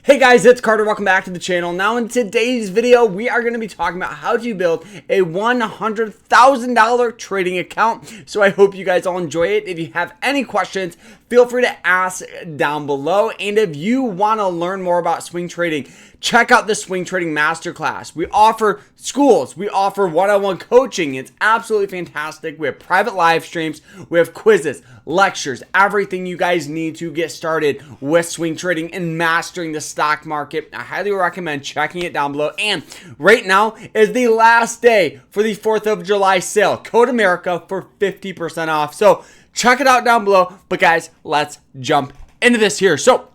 Hey guys, it's Carter. Welcome back to the channel. Now in today's video, we are going to be talking about how to build a $100,000 trading account. So I hope you guys all enjoy it. If you have any questions, feel free to ask down below. And if you want to learn more about swing trading, check out the Swing Trading Masterclass. We offer schools. We offer one-on-one coaching. It's absolutely fantastic. We have private live streams. We have quizzes, lectures, everything you guys need to get started with swing trading and mastering the stock market. I highly recommend checking it down below. And right now is the last day for the 4th of July sale. Code America for 50% off. So check it out down below. But guys, let's jump into this here. So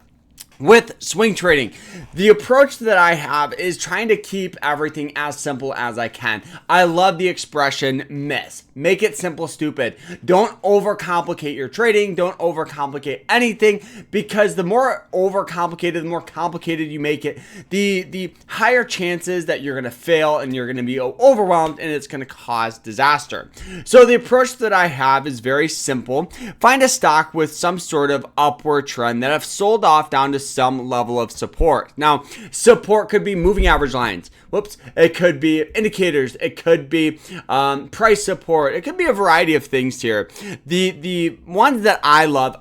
with swing trading, the approach that I have is trying to keep everything as simple as I can. I love the expression miss. Make it simple, stupid. Don't overcomplicate your trading. Don't overcomplicate anything, because the more overcomplicated, the more complicated you make it, the higher chances that you're going to fail and you're going to be overwhelmed and it's going to cause disaster. So the approach that I have is very simple. Find a stock with some sort of upward trend that have sold off down to some level of support. Now, support could be moving average lines. It could be indicators. It could be price support. It could be a variety of things here. The ones that I love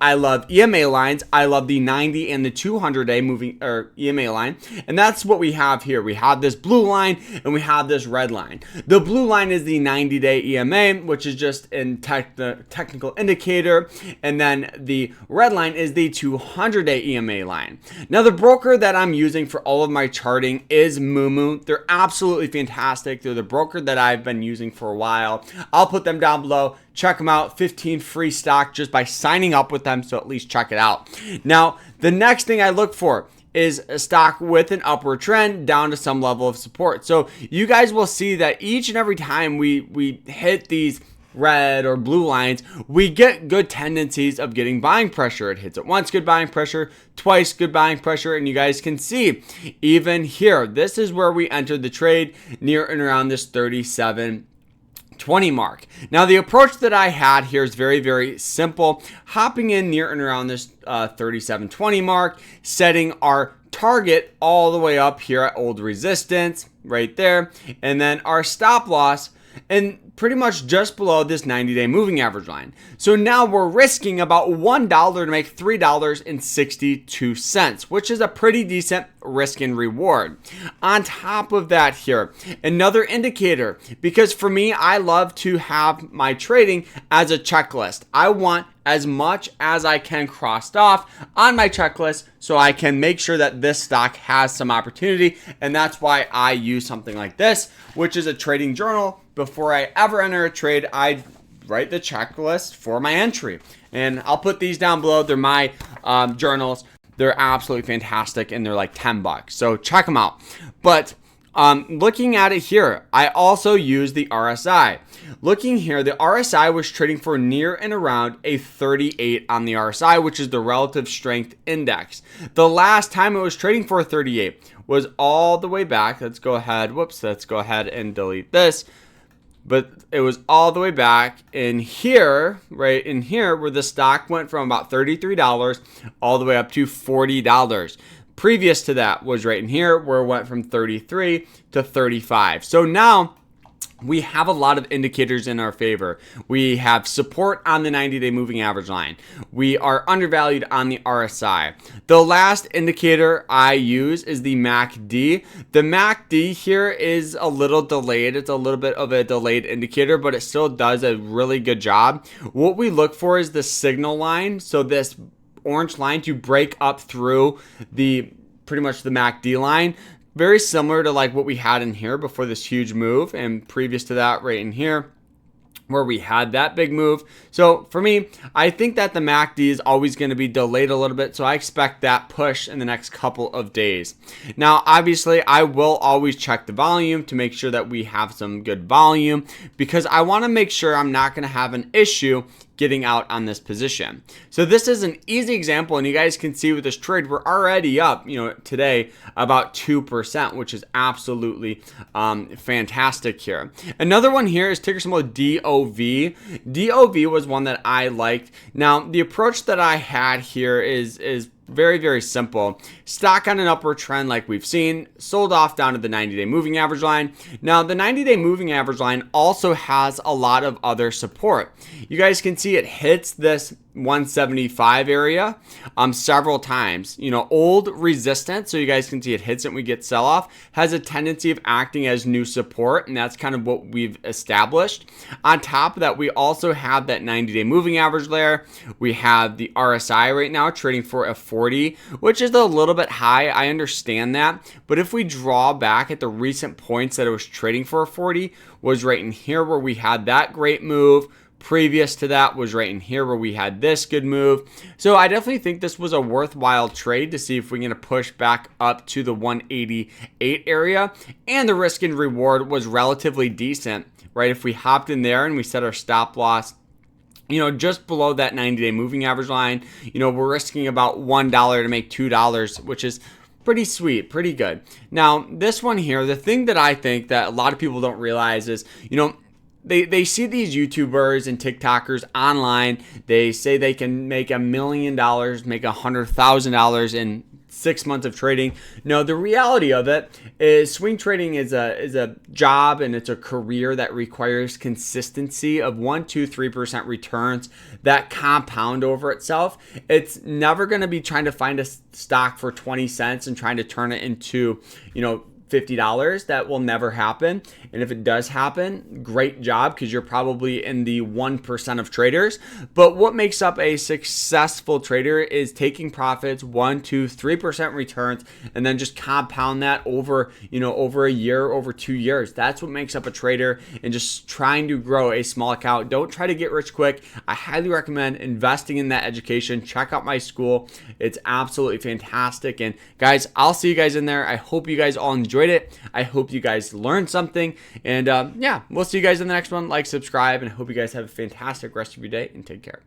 EMA lines. I love the 90 and the 200-day moving or EMA line, and that's what we have here. We have this blue line and we have this red line. The blue line is the 90-day EMA, which is just in the technical indicator, and then the red line is the 200-day EMA line. Now, the broker that I'm using for all of my charting is Moomoo. They're absolutely fantastic. They're the broker that I've been using for a while. I'll put them down below. Check them out. 15 free stock just by signing up with them, so at least check it out. Now, the next thing I look for is a stock with an upward trend down to some level of support. So you guys will see that each and every time we hit these red or blue lines, we get good tendencies of getting buying pressure. It hits it once, good buying pressure, twice, good buying pressure, and you guys can see even here, this is where we entered the trade near and around this 37.20 mark. Now, the approach that I had here is very, very simple. Hopping in near and around this 37.20 mark, setting our target all the way up here at old resistance right there, and then our stop loss and pretty much just below this 90-day moving average line. So now we're risking about $1 to make $3.62, which is a pretty decent risk and reward. On top of that here, another indicator, because for me, I love to have my trading as a checklist. I want as much as I can crossed off on my checklist so I can make sure that this stock has some opportunity. And that's why I use something like this, which is a trading journal. Before I ever enter a trade, I write the checklist for my entry. And I'll put these down below. They're my journals. They're absolutely fantastic, and they're like $10. So check them out. But looking at it here, I also use the RSI. Looking here, the RSI was trading for near and around a 38 on the RSI, which is the relative strength index. The last time it was trading for a 38 was all the way back. Let's go ahead and delete this. But it was all the way back in here, right in here, where the stock went from about $33 all the way up to $40. Previous to that was right in here, where it went from 33 to 35. So now we have a lot of indicators in our favor. We have support on the 90-day moving average line. We are undervalued on the RSI. The last indicator I use is the MACD. The MACD here is a little delayed. It's a little bit of a delayed indicator, but it still does a really good job. What we look for is the signal line. So this orange line to break up through pretty much the MACD line. Very similar to like what we had in here before this huge move, and previous to that right in here where we had that big move. So for me, I think that the MACD is always going to be delayed a little bit, so I expect that push in the next couple of days. Now, obviously, I will always check the volume to make sure that we have some good volume, because I want to make sure I'm not going to have an issue getting out on this position. So this is an easy example, and you guys can see with this trade, we're already up, today about 2%, which is absolutely fantastic here. Another one here is ticker symbol DOV. DOV was one that I liked. Now, the approach that I had here is very, very simple. Stock on an upward trend like we've seen, sold off down to the 90-day moving average line. Now, the 90-day moving average line also has a lot of other support. You guys can see it hits this 175 area several times. Old resistance, so you guys can see it hits it and we get sell off, has a tendency of acting as new support, and that's kind of what we've established. On top of that, we also have that 90-day moving average there. We have the RSI right now trading for a 40, which is a little bit high. I understand that, but if we draw back at the recent points that it was trading for a 40, was right in here where we had that great move. Previous to that was right in here where we had this good move. So I definitely think this was a worthwhile trade to see if we're going to push back up to the 188 area. And the risk and reward was relatively decent, right? If we hopped in there and we set our stop loss, just below that 90-day moving average line, we're risking about $1 to make $2, which is pretty sweet, pretty good. Now, this one here, the thing that I think that a lot of people don't realize is, They see these YouTubers and TikTokers online. They say they can make $1 million, make $100,000 in 6 months of trading. No, the reality of it is swing trading is a job and it's a career that requires consistency of 1, 2, 3% returns that compound over itself. It's never going to be trying to find a stock for 20 cents and trying to turn it into, $50. That will never happen. And if it does happen, great job, because you're probably in the 1% of traders. But what makes up a successful trader is taking profits, 1, 2, 3% returns, and then just compound that over, over a year, over 2 years. That's what makes up a trader, and just trying to grow a small account. Don't try to get rich quick. I highly recommend investing in that education. Check out my school. It's absolutely fantastic. And guys, I'll see you guys in there. I hope you guys all enjoyed it. I hope you guys learned something. And yeah, we'll see you guys in the next one. Like, subscribe, and I hope you guys have a fantastic rest of your day, and take care.